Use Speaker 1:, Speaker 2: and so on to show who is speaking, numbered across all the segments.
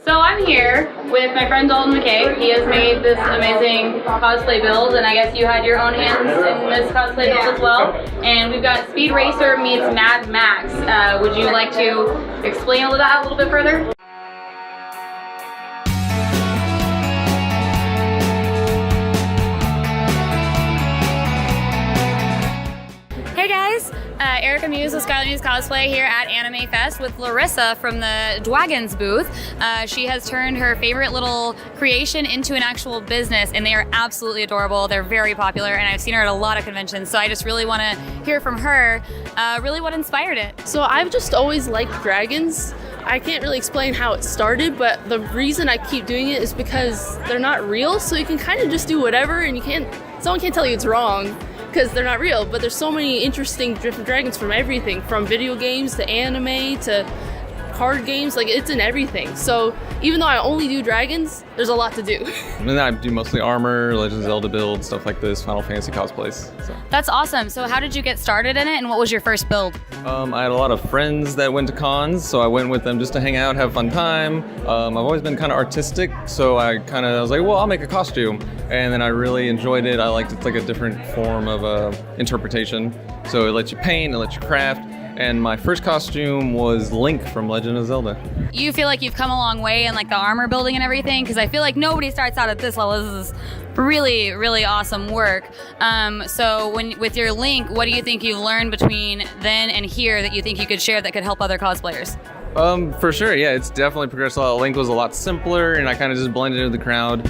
Speaker 1: So I'm here with my friend Dalton McCay. He has made this amazing cosplay build, and I guess you had your own hands in this cosplay build as well. And we've got Speed Racer meets Mad Max. Would you like to explain that a little bit further? Hey guys, Muse with Scarlet Muse Cosplay here at AnimeFest with Larissa from the Dwagons booth. She has turned her favorite little creation into an actual business, and they are absolutely adorable. They're very popular, and I've seen her at a lot of conventions, so I just really want to hear from her really what inspired it.
Speaker 2: So I've just always liked dragons. I can't really explain how it started, but the reason I keep doing it is because they're not real, so you can kind of just do whatever, and someone can't tell you it's wrong because they're not real. But there's so many interesting different dragons from everything, from video games to anime to card games. Like, it's in everything. So even though I only do dragons, there's a lot to do.
Speaker 3: And then I do mostly armor, Legend of Zelda builds, stuff like this, Final Fantasy cosplays. So.
Speaker 1: That's awesome. So how did you get started in it, and what was your first build?
Speaker 3: I had a lot of friends that went to cons, so I went with them just to hang out, have a fun time. I've always been kind of artistic, so I was like, well, I'll make a costume. And then I really enjoyed it. I liked it's like a different form of interpretation. So it lets you paint, it lets you craft. And my first costume was Link from Legend of Zelda.
Speaker 1: You feel like you've come a long way in like the armor building and everything? Because I feel like nobody starts out at this level. This is really, really awesome work. So with your Link, what do you think you've learned between then and here that you think you could share that could help other cosplayers?
Speaker 3: For sure, yeah, it's definitely progressed a lot. Link was a lot simpler, and I kind of just blended into the crowd.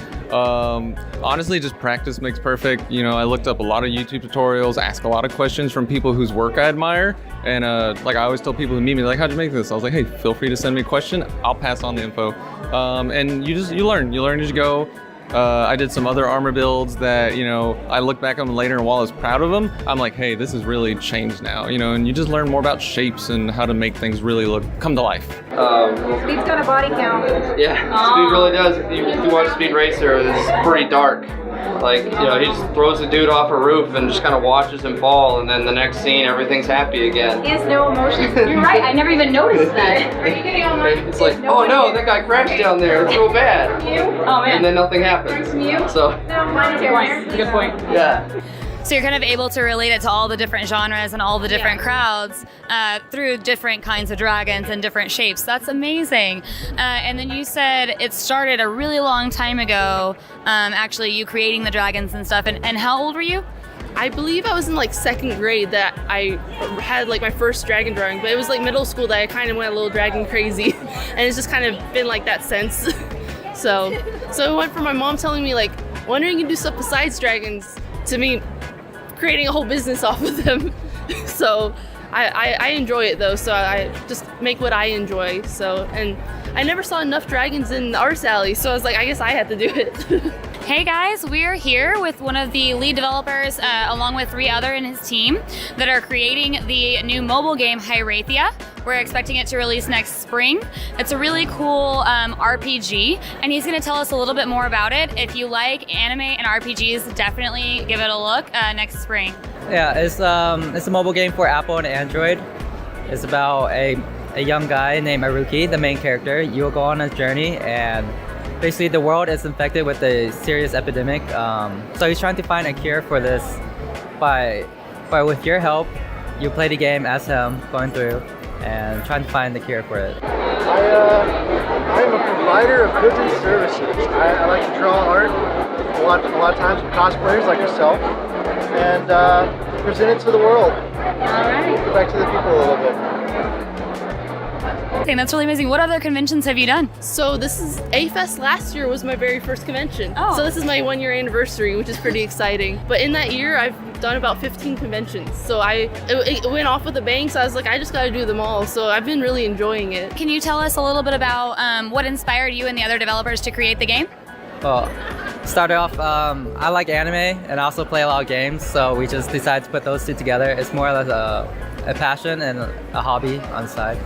Speaker 3: Honestly, just practice makes perfect. You know, I looked up a lot of YouTube tutorials, asked a lot of questions from people whose work I admire, and like I always tell people who meet me, like, how'd you make this? I was like, hey, feel free to send me a question. I'll pass on the info. And you learn as you go. I did some other armor builds that, you know, I look back on them later, and while I was proud of them, I'm like, hey, this has really changed now, you know, and you just learn more about shapes and how to make things really come to life.
Speaker 4: Speed's got a body count.
Speaker 5: Yeah, Speed really does. If you watch Speed Racer, it's pretty dark. Like, you know, he just throws a dude off a roof and just kind of watches him fall, and then the next scene, everything's happy again.
Speaker 4: He has no emotions.
Speaker 1: You're right, I never even noticed that.
Speaker 4: Are you getting on my...
Speaker 5: It's like, oh no, that guy crashed down there, it's so bad.
Speaker 1: Oh man.
Speaker 5: And then nothing happens. So,
Speaker 4: No, mine is
Speaker 1: Good point.
Speaker 5: yeah.
Speaker 1: So you're kind of able to relate it to all the different genres and all the different crowds through different kinds of dragons and different shapes. That's amazing. And then you said it started a really long time ago, actually, you creating the dragons and stuff. And how old were you?
Speaker 2: I believe I was in like second grade that I had like my first dragon drawing, but it was like middle school that I kind of went a little dragon crazy, and it's just kind of been like that since. So it went from my mom telling me like, when are you gonna do stuff besides dragons, to me creating a whole business off of them. So I enjoy it though, so I just make what I enjoy. So, and I never saw enough dragons in the artist alley, so I was like, I guess I had to do it.
Speaker 1: Hey guys, we are here with one of the lead developers along with 3 other in his team that are creating the new mobile game Hiraethia. We're expecting it to release next spring. It's a really cool RPG, and he's going to tell us a little bit more about it. If you like anime and RPGs, definitely give it a look next spring.
Speaker 6: Yeah, it's a mobile game for Apple and Android. It's about a young guy named Aruki, the main character. You'll go on a journey, and basically the world is infected with a serious epidemic. So he's trying to find a cure for this. But with your help, you play the game as him, going through and trying to find the cure for it.
Speaker 7: I'm a provider of goods and services. I like to draw art a lot of times with cosplayers like yourself, and present it to the world.
Speaker 1: All right.
Speaker 7: Give back to the people a little bit.
Speaker 1: That's really amazing. What other conventions have you done?
Speaker 2: So this is A-Fest last year was my very first convention.
Speaker 1: Oh.
Speaker 2: So this is my 1-year anniversary, which is pretty exciting. But in that year, I've done about 15 conventions. So it went off with a bang, so I was like, I just gotta do them all. So I've been really enjoying it.
Speaker 1: Can you tell us a little bit about what inspired you and the other developers to create the game?
Speaker 6: Well, started off, I like anime and I also play a lot of games, so we just decided to put those 2 together. It's more like a passion and a hobby on the side.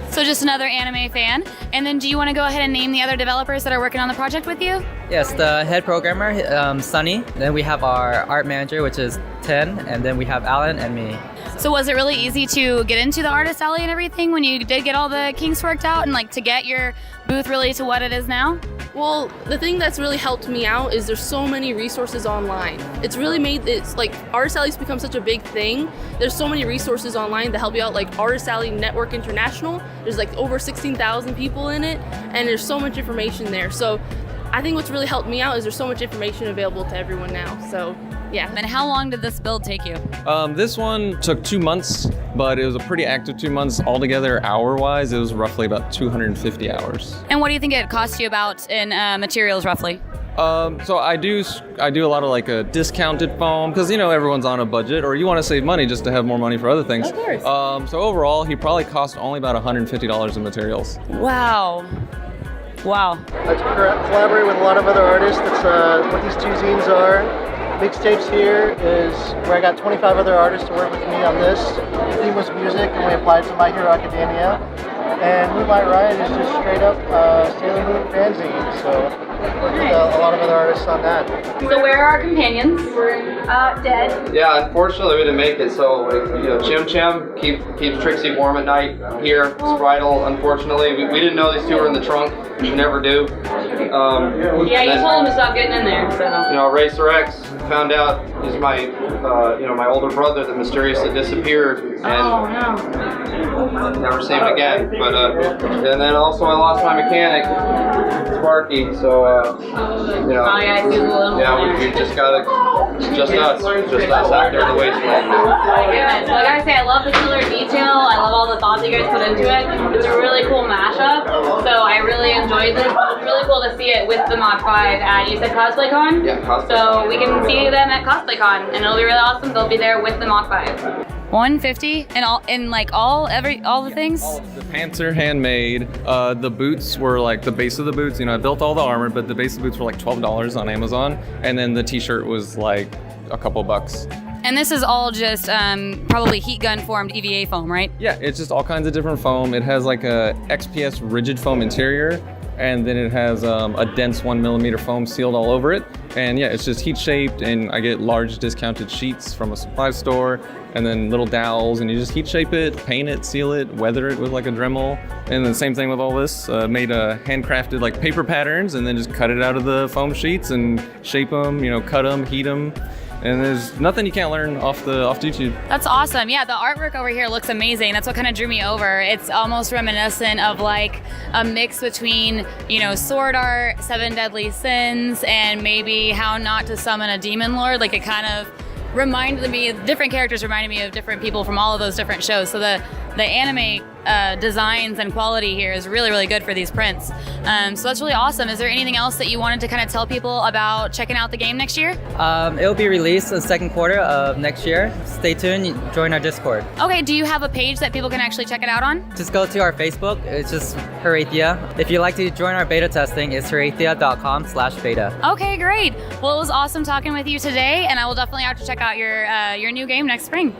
Speaker 1: So just another anime fan. And then do you want to go ahead and name the other developers that are working on the project with you?
Speaker 6: Yes, the head programmer, Sunny. Then we have our art manager, which is Tin, and then we have Alan and me.
Speaker 1: So was it really easy to get into the artist alley and everything when you did get all the kinks worked out and like to get your booth really to what it is now?
Speaker 2: Well, the thing that's really helped me out is there's so many resources online. It's really made it's like Artist Alley's become such a big thing. There's so many resources online to help you out, like Artist Alley Network International. There's like over 16,000 people in it, and there's so much information there. So I think what's really helped me out is there's so much information available to everyone now. So yeah.
Speaker 1: And how long did this build take you?
Speaker 3: This one took 2 months, but it was a pretty active 2 months altogether. Hour-wise, it was roughly about 250 hours.
Speaker 1: And what do you think it cost you about in materials roughly?
Speaker 3: So I do a lot of like a discounted foam because everyone's on a budget, or you want to save money just to have more money for other things.
Speaker 2: Of course.
Speaker 3: So overall, he probably cost only about $150 in materials.
Speaker 1: Wow. Wow.
Speaker 7: I collaborate with a lot of other artists. That's what these 2 zines are. Mixtapes here is where I got 25 other artists to work with me on this. The theme was music, and we applied to My Hero Academia. And Move My Ride is just straight up Sailor Moon fanzine. So worked with a lot of other artists on that.
Speaker 1: So where are our companions? Dead.
Speaker 5: Yeah, unfortunately we didn't make it. So Chim Chim keeps Trixie warm at night here. Spritle, unfortunately, we didn't know these 2 were in the trunk. We never do.
Speaker 1: Yeah, you told him to stop getting in there. So.
Speaker 5: Racer X found out he's my my older brother that mysteriously disappeared and never seen him again. But and then also I lost my mechanic, Sparky. So we just just us out there in the wasteland.
Speaker 1: My goodness. Well, I gotta say, I love the killer detail. I love all the thought that you guys put into it. It's a really cool mashup. So I really enjoyed this. It's really cool to see it with the Mach 5 at, you said Cosplay Con?
Speaker 5: Yeah, Cosplay.
Speaker 1: So we can see them at Cosplay Con, and it'll be really awesome. They'll be there with the Mach 5. 150 and all the things.
Speaker 3: The pants are handmade. The boots were like the base of the boots. I built all the armor, but the base of the boots were like $12 on Amazon, and then the T-shirt was like a couple bucks.
Speaker 1: And this is all just probably heat gun formed EVA foam, right?
Speaker 3: Yeah, it's just all kinds of different foam. It has like a XPS rigid foam interior, and then it has a dense 1mm foam sealed all over it. And yeah, it's just heat shaped, and I get large discounted sheets from a supply store, and then little dowels, and you just heat shape it, paint it, seal it, weather it with like a Dremel. And the same thing with all this, made handcrafted like paper patterns, and then just cut it out of the foam sheets and shape them, cut them, heat them. And there's nothing you can't learn off YouTube.
Speaker 1: That's awesome. Yeah, the artwork over here looks amazing. That's what kind of drew me over. It's almost reminiscent of like a mix between, sword art, 7 Deadly Sins, and maybe How Not to Summon a Demon Lord. Like it kind of reminded me, different characters reminded me of different people from all of those different shows. So the anime designs and quality here is really, really good for these prints. So that's really awesome. Is there anything else that you wanted to kind of tell people about checking out the game next year?
Speaker 6: It'll be released in the second quarter of next year. Stay tuned, join our Discord.
Speaker 1: Okay, do you have a page that people can actually check it out on?
Speaker 6: Just go to our Facebook, it's just Hiraethia. If you'd like to join our beta testing, it's hiraethia.com/beta.
Speaker 1: Okay, great. Well, it was awesome talking with you today, and I will definitely have to check out your new game next spring.